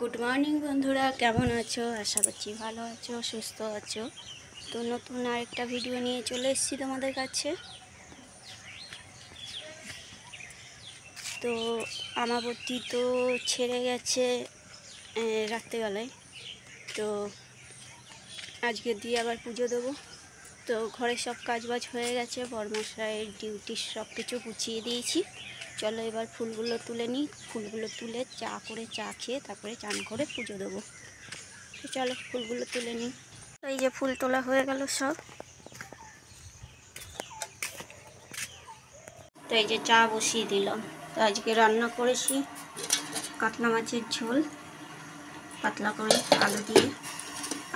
Good morning বন্ধুরা, কেমন আছো? আশা করছি ভালো আছো, সুস্থ আছো। তো নতুন আরেকটা ভিডিও নিয়ে চলে এসেছি তোমাদের কাছে। তো আমাবতী তো ছেড়ে গেছে রাত্রেবেলায়। তো আজকে দিয়ে আবার পুজো দেবো। তো ঘরে সব কাজবাজ হয়ে গেছে, বরমশাইয়ের ডিউটি সব কিছু গুছিয়ে দিয়েছি। চলো এবার ফুলগুলো তুলে নিই। ফুলগুলো তুলে চা খেয়ে তারপরে চান করে পুজো দেবো। তো চলো ফুলগুলো তুলে নিই। এই যে ফুল তোলা হয়ে গেল সব। তো এই যে চা বসিয়ে দিলাম। তো আজকে রান্না করেছি কাতলা মাছের ঝোল পাতলা করে আলু দিয়ে।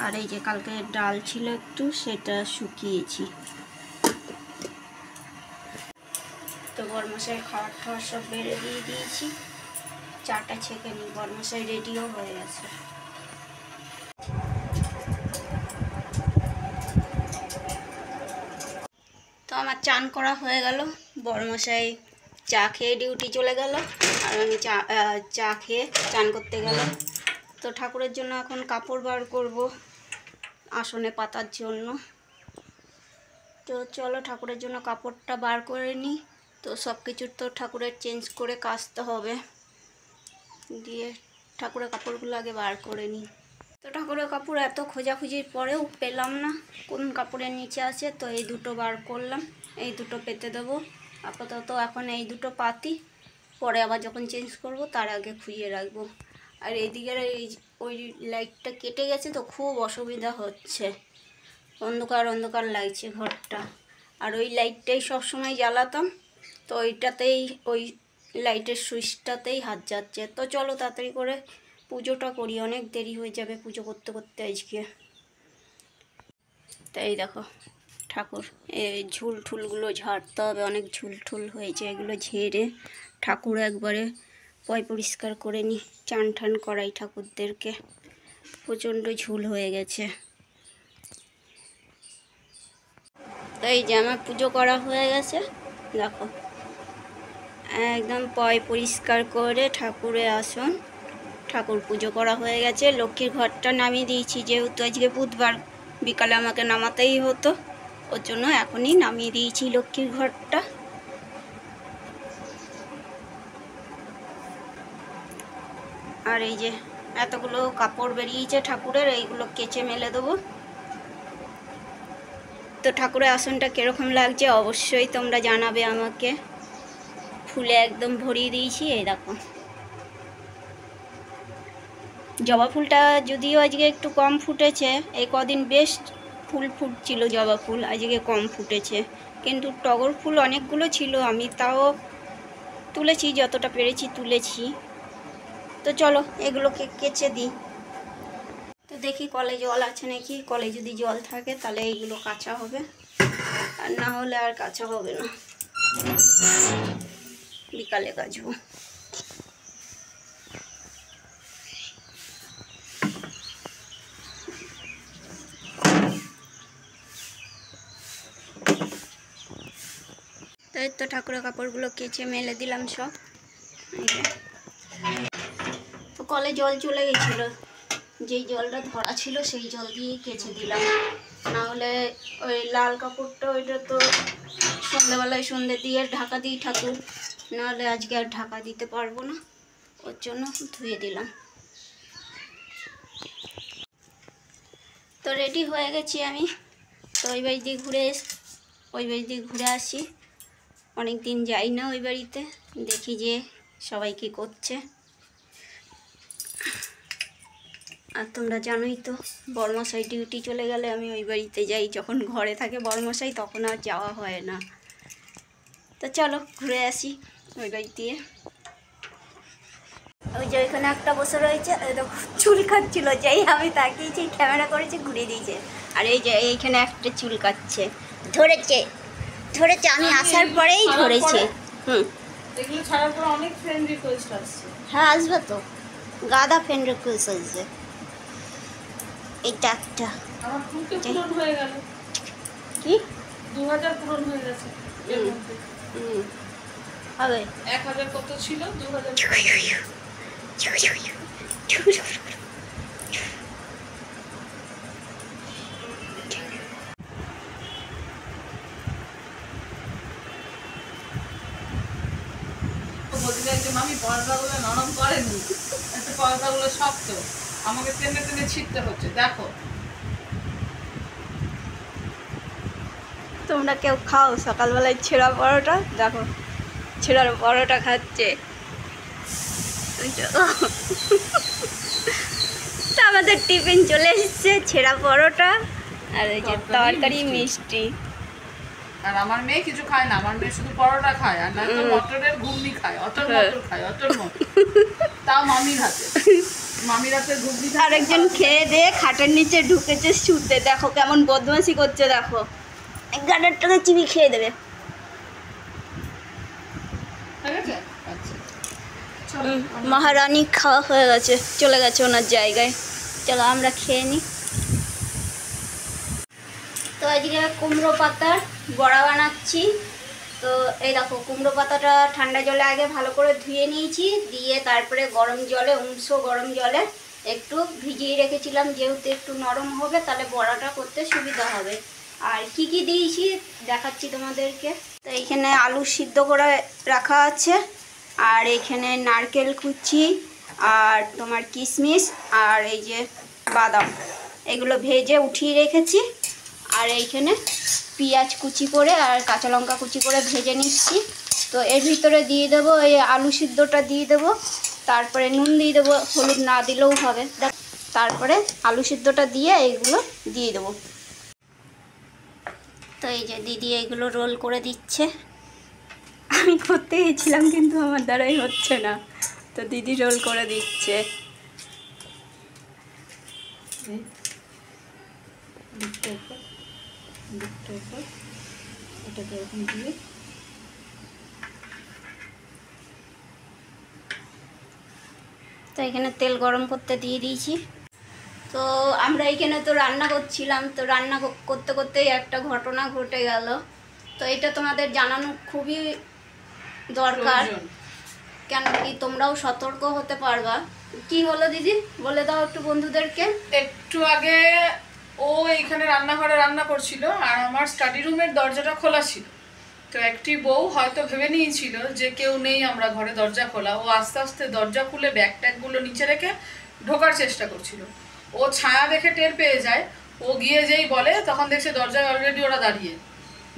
আর এই যে কালকে ডাল ছিল একটু, সেটা শুকিয়েছি। তো বরমশাই খাওয়ার সব বেড়ে দিয়ে দিয়েছি। চাটা ছেঁকে নিই, বরমশাই রেডিও হয়ে গেছে। তো আমার চান করা হয়ে গেল। বরমশাই চা খেয়ে ডিউটি চলে গেল, আর আমি চা খেয়ে চান করতে গেলাম। তো ঠাকুরের জন্য এখন কাপড় বার করব আসনে পাতার জন্য। তো চলো ঠাকুরের জন্য কাপড়টা বার করে নিই। তো সব কিছুর তো ঠাকুরের চেঞ্জ করে কাচতে হবে, দিয়ে ঠাকুরের কাপড়গুলো আগে বার করে নিই। তো ঠাকুরের কাপড় এত খোঁজাখুঁজির পরেও পেলাম না কোন কাপড়ের নিচে আছে। তো এই দুটো বার করলাম, এই দুটো পেতে দেবো আপাতত। এখন এই দুটো পাতি, পরে আবার যখন চেঞ্জ করব তার আগে খুঁজে রাখবো। আর এইদিকের ওই লাইটটা কেটে গেছে, তো খুব অসুবিধা হচ্ছে, অন্ধকার অন্ধকার লাগছে ঘরটা। আর ওই লাইটটাই সবসময় জ্বালাতাম, তো ওইটাতেই ওই লাইটের সুইচটাতেই হাত যাচ্ছে। তো চলো তাড়াতাড়ি করে পুজোটা করি, অনেক দেরি হয়ে যাবে পুজো করতে করতে আজকে। তাই দেখো ঠাকুর এই ঝুল ঠুলগুলো ঝাড়তে হবে, অনেক ঝুল ঠুল হয়েছে, এগুলো ঝেড়ে ঠাকুর একবারে পরিষ্কার করে নিই। চান ঠান করাই ঠাকুরদেরকে, প্রচণ্ড ঝুল হয়ে গেছে। তাই যে আমার পুজো করা হয়ে গেছে, দেখো একদম পরিষ্কার করে ঠাকুরের আসন ঠাকুর পুজো করা হয়ে গেছে। লক্ষ্মীর ঘরটা নামিয়ে দিয়েছি, যেহেতু আজকে বুধবার বিকালে আমাকে নামাতেই হতো, ওর জন্য এখনই নামিয়ে দিয়েছি লক্ষ্মীর ঘরটা। আর এই যে এতগুলো কাপড় বেরিয়েছে ঠাকুরের, এইগুলো কেচে মেলে দেবো। তো ঠাকুরের আসনটা কীরকম লাগছে অবশ্যই তোমরা জানাবে আমাকে। ফুলে একদম ভরিয়ে দিয়েছি। এই দেখো জবা ফুলটা যদিও আজকে একটু কম ফুটেছে, এই কদিন বেশ ফুল ফুটছিল জবা ফুল, আজকে কম ফুটেছে। কিন্তু টগর ফুল অনেকগুলো ছিল, আমি তাও তুলেছি, যতটা পেরেছি তুলেছি। তো চলো এগুলোকে কেচে দিই। তো দেখি কলে জল আছে নাকি, কলে যদি জল থাকে তাহলে এইগুলো কাচা হবে, আর না হলে আর কাচা হবে না, বিকালে কাচবো। তাই তো ঠাকুরের কাপড়গুলো কেচে মেলে দিলাম সব। তো কলে জল চলে গেছিল, যেই জলটা ধরা ছিল সেই জল দিয়েই কেচে দিলাম। না হলে ওই লাল কাপড়টা ওইটা তো সন্ধ্যাবেলায় সন্ধ্যে দিয়ে ঢাকা দিই ঠাকুর, নাহলে আজকে আর ঢাকা দিতে পারবো না, ওর জন্য ধুয়ে দিলাম। তো রেডি হয়ে গেছি আমি। তো ওই বাড়ি দিয়ে ঘুরে আসি। অনেক দিন যাই না ওই বাড়িতে, দেখি যে সবাই কী করছে। আর তোমরা জানোই তো বরমশাই ডিউটি চলে গেলে আমি ওই বাড়িতে যাই, যখন ঘরে থাকে বরমশাই তখন আর যাওয়া হয় না। তো চলো ঘুরে আসি ওই বাড়ি দিয়ে। ওই যে ওইখানে একটা বসে রয়েছে, চুল কাটছিল, যেই আমি তাকিয়েছি ক্যামেরা করেছি ঘুরে দিয়েছে। আর এই যে এইখানে একটা চুল কাটছে, ধরেছে আমি আসার পরেই ধরেছে। হ্যাঁ আসবে তো, গাদা ফ্রেন্ড রিকোয়েস্ট আসছে। এইটা একটা কি 2000 পূরণ হয়ে গেছে, হবে 1000 কত ছিল 2000। আমি পর্দাগুলো নরম করেনি, একটু পর্দাগুলো শক্ত, আমাকে টেনে টেনে ছিটতে হচ্ছে। দেখো তোমরা কেউ খাও সকালবেলায় ছেঁড়া পরোটা? দেখো ছেঁড়ার পরোটা খাচ্ছে। তো আমাদের টিফিন চলে এসেছে, ছেঁড়া পরোটা আর এই যে তরকারি মিষ্টি। আর আমার মেয়ে কিছু খায় না, আমার মেয়ে শুধু পরোটা খায়, আর নয়তো মটরের ঘুগনি খায়, অটর মটর খায়, অটর মটর। তাও মামির হাতে, মামির হাতে ঘুগনি। আরেকজন খেয়ে দিয়ে খাটের নিচে ঢুকেছে শুতে, দেখো কেমন বদমাশি করছে, দেখো গাডার টাকা চিবি খেয়ে দেবে। মহারানী খাওয়া হয়ে গেছে, চলে গেছে ওনার জায়গায়। চলো আমরা খেয়ে নিই। তো আজকে কুমড়ো পাতার বড়া বানাচ্ছি। তো এই দেখো কুমড়ো পাতাটা ঠান্ডা জলে আগে ভালো করে ধুয়ে নিয়েছি, দিয়ে তারপরে গরম জলে, গরম জলে একটু ভিজিয়ে রেখেছিলাম, যেহেতু একটু নরম হবে তাহলে বড়াটা করতে সুবিধা হবে। আর কি কি দিয়েছি দেখাচ্ছি তোমাদেরকে। তো এইখানে আলু সিদ্ধ করে রাখা আছে, আর এইখানে নারকেল কুচি, আর তোমার কিশমিশ, আর এই যে বাদাম, এগুলো ভেজে উঠিয়ে রেখেছি। আর এইখানে পেঁয়াজ কুচি করে আর কাঁচা লঙ্কা কুচি করে ভেজে নিচ্ছি। তো এর ভিতরে দিয়ে দেবো এই আলু সিদ্ধটা দিয়ে দেবো, তারপরে নুন দিয়ে দেবো, হলুদ না দিলেও হবে। তারপরে আলু সিদ্ধটা দিয়ে এইগুলো দিয়ে দেবো। তো এই যে দিদি এইগুলো রোল করে দিচ্ছে। আমি করতে গেছিলাম কিন্তু আমার দ্বারাই হচ্ছে না, তো দিদি রোল করে দিচ্ছে। তো এখানে তেল গরম করতে দিয়ে দিয়েছি। তো আমরা এখানে তো রান্না করছিলাম, তো রান্না করতে করতেই একটা ঘটনা ঘটে গেল। তো এটা তোমাদের জানানো খুবই দরকার, কেন কি তোমরাও সতর্ক হতে পারবা। কি হলো দিদি বলে দাও একটু বন্ধুদেরকে। একটু আগে ও এইখানে রান্নাঘরে রান্না করছিল, আর আমার স্টাডি রুমের দরজাটা খোলা ছিল। তো একটি বউ হয়তো ভেবে নিয়েছিল যে কেউ নেই, আমরা ঘরে দরজা খোলা। ও আস্তে আস্তে দরজা খুলে ব্যাগ ট্যাগগুলো নিচে রেখে ঢোকার চেষ্টা করছিল। ও ছায়া দেখে টের পেয়ে যায়, ও গিয়ে যেই বলে তখন দেখছে দরজায় অলরেডি ওরা দাঁড়িয়ে,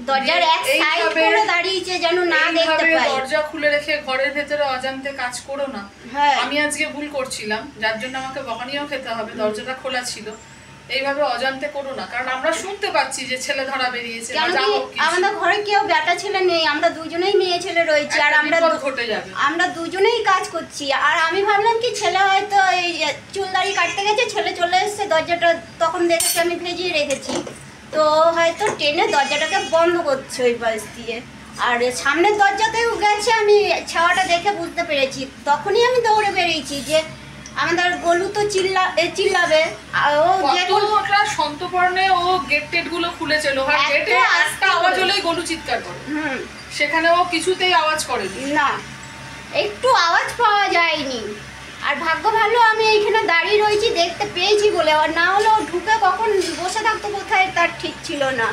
দরজার এক সাইড করে দাঁড়িয়েছে যেন না দেখতে পাই। দরজা খুলে রেখে ঘরের ভেতরে অজান্তে কাজ করো না। আমি আজকে ভুল করছিলাম, যার জন্য আমাকে বকানিও খেতে হবে। দরজাটা খোলা ছিল, এইভাবে অজান্তে করো না, কারণ আমরা শুনতে পাচ্ছি যে ছেলে ধরা বেরিয়েছে। আমাদের ঘরে কেউ বেটা ছেলে নেই, আমরা দুজনেই মেয়ে ছেলে রয়েছি, আর আমরা দুজনেই কাজ করছি। আর আমি ভাবলাম কি ছেলে হয়তো এই চুল দাড়ি কাটতে গেছে, ছেলে চলে এসছে, দরজাটা তখন দেখেছি আমি ভেজিয়ে রেখেছি, তো হয়তো টেনে দরজাটাকে বন্ধ করছে ওই পাশ দিয়ে। আর সামনের দরজাতেও গেছে, আমি ছাওয়াটা দেখে বুঝতে পেরেছি। তখনই আমি দৌড়ে বেরিয়েছি যে আমাদের গলু তো চিল্লাবে। ও যেটা সন্তপর্ণে ও গেট টেট গুলো খুলেছিল, গেটে একটা আওয়াজ হলেই গলু চিৎকার করে। সেখানে ও কিছুতেই আওয়াজ করেনি, না একটু আওয়াজ পাওয়া যায়নি। আর ভাগ্য ভালো আমি এইখানে দাঁড়িয়ে রয়েছি, দেখতে পেয়েছি বলে, আর না হলে ও ঢুকে কখন বসে থাকতো কোথায় তার ঠিক ছিল না।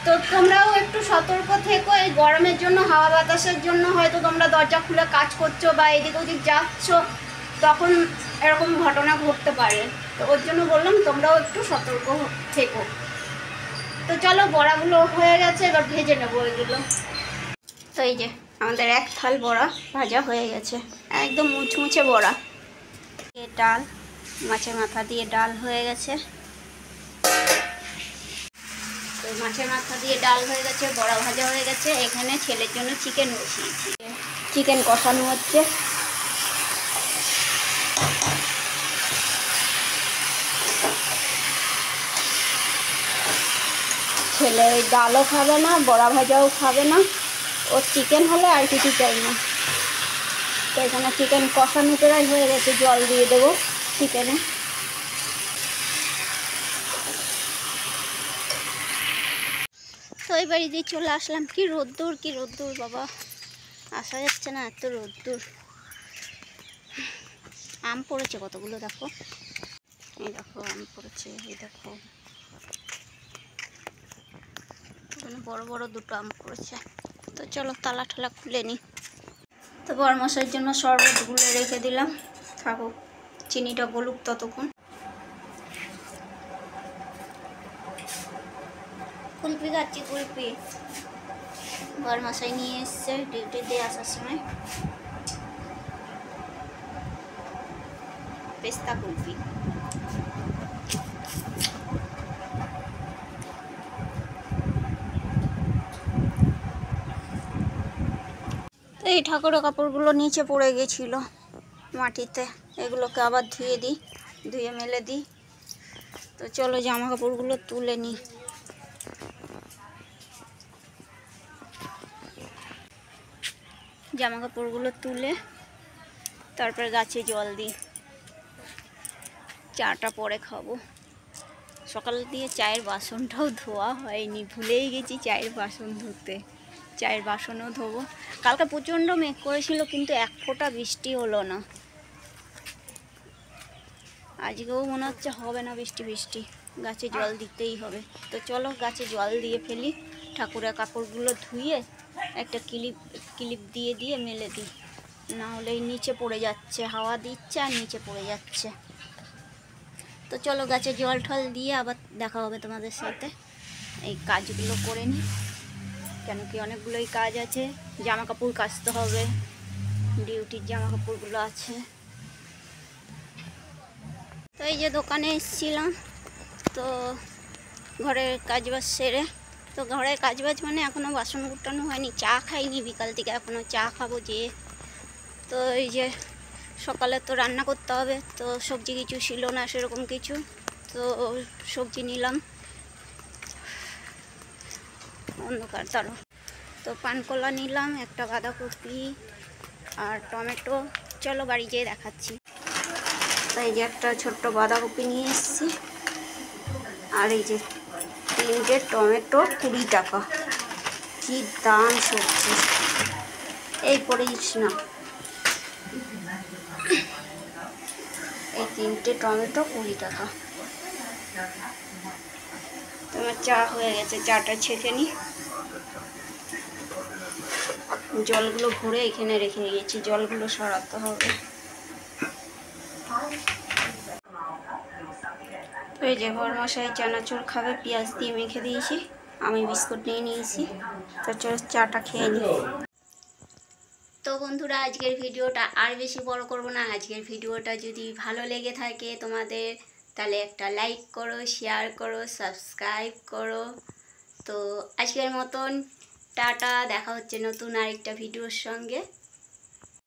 তো তোমরাও একটু সতর্ক থেকো, এই গরমের জন্য, হাওয়া বাতাসের জন্য হয়তো তোমরা দরজা খুলে কাজ করছো বা এদিক ওদিক যাচ্ছ, তখন এরকম ঘটনা ঘটতে পারে। তো ওর জন্য বললাম তোমরাও একটু সতর্ক থেকো। তো চলো বড়াগুলো হয়ে গেছে, এবার ভেজে নেবো এগুলো। তো এই যে আমাদের এক থাল বড়া ভাজা হয়ে গেছে, একদম মুচমুচে বড়া। ডাল, মাছের মাথা দিয়ে ডাল হয়ে গেছে। তো মাছের মাথা দিয়ে ডাল হয়ে গেছে, বড়া ভাজা হয়ে গেছে। এখানে ছেলের জন্য চিকেন বসিয়েছি, চিকেন কষানো হচ্ছে। ছেলে ওই ডালও খাবে না, বড়া ভাজাও খাবে না, ওর চিকেন হলে আর কিছু চাই না। তো এখানে চিকেন কষানো প্রায় হয়ে গেছে, জল দিয়ে দেবো চিকেনে। তো এই বাড়ি দিয়ে চলে আসলাম। কি রোদ্দুর, কি রোদ্দুর বাবা, আসা যাচ্ছে না, এত রোদ্দুর। আম পড়েছে কতগুলো, দেখো এই দেখো আম পড়েছে, এই দেখো এখানে বড় বড় দুটো আম পড়েছে। তো চলো তালা ঠালা খুলে নিই। তো বরমশাইয়ের জন্য শরবত গুলে রেখে দিলাম, থাকুক চিনিটা গলুক ততক্ষণ। কুলপি খাচ্ছি, কুলপি বরমশাই নিয়ে এসছে ডিউটি দিয়ে আসার সময়, পেস্তা কুলপি। তো এই ঠাকুরের কাপড়গুলো নিচে পড়ে গেছিলো মাটিতে, এগুলোকে আবার ধুয়ে দিই, ধুয়ে মেলে দিই। তো চলো জামা কাপড়গুলো তুলে নিই। জামা কাপড়গুলো তুলে তারপর গাছে জল দিই, চাটা পরে খাবো। সকাল দিয়ে চায়ের বাসনটাও ধোয়া হয়নি, ভুলেই গেছি চায়ের বাসন ধুতে, চায়ের বাসনও ধোবো। কালকে প্রচণ্ড মেঘ করেছিল কিন্তু এক ফোঁটা বৃষ্টি হলো না, আজকেও মনে হচ্ছে হবে না বৃষ্টি, গাছে জল দিতেই হবে। তো চলো গাছে জল দিয়ে ফেলি, ঠাকুরের কাপড়গুলো ধুয়ে একটা ক্লিপ দিয়ে মেলে দিই, না হলে নিচে পড়ে যাচ্ছে, হাওয়া দিচ্ছে আর নিচে পড়ে যাচ্ছে। তো চলো গাছে জল ঠল দিয়ে আবার দেখা হবে তোমাদের সাথে। এই কাজগুলো করে নিই, কেন কি অনেকগুলোই কাজ আছে, জামা কাপড় কাচতে হবে, ডিউটির জামা কাপড়গুলো আছে। তো এই যে দোকানে এসেছিলাম, তো ঘরের কাজবাজ সেরে, তো ঘরের কাজবাজ মানে এখনও বাসন কুটানো হয়নি, চা খাইনি বিকাল থেকে, এখনও চা খাবো যে। তো এই যে সকালে তো রান্না করতে হবে, তো সবজি কিছু ছিল না সেরকম কিছু, তো সবজি নিলাম অন্ধকার তারও। তো পানকলা নিলাম, একটা বাঁধাকপি আর টমেটো, চলো বাড়ি যেয়ে দেখাচ্ছি। তো এই যে একটা ছোট্ট বাঁধাকপি নিয়ে এসেছি, আর এই যে 3টে টমেটো 20 টাকা, কি দাম সবজি, এই পড়েছিস না, এই 3টে টমেটো 20 টাকা। তোমার চা হয়ে গেছে, চাটা ছেঁকে নি, জলগুলো ভরে এখানে রেখে গেছি, জলগুলো সরাতে হবে। এই যে বরমশাই চানাচুর খাবে, পেঁয়াজ দিয়ে মেখে দিয়েছি, আমি বিস্কুট নিয়ে নিয়েছি। তো চলো চাটা খেয়ে নিই। তো বন্ধুরা আজকের ভিডিওটা আর বেশি বড় করব না, আজকের ভিডিওটা যদি ভালো লেগে থাকে তোমাদের, তাহলে একটা লাইক করো, শেয়ার করো, সাবস্ক্রাইব করো। তো আজকের মতন টাটা, দেখা হচ্ছে নতুন আরেকটা ভিডিওর সঙ্গে।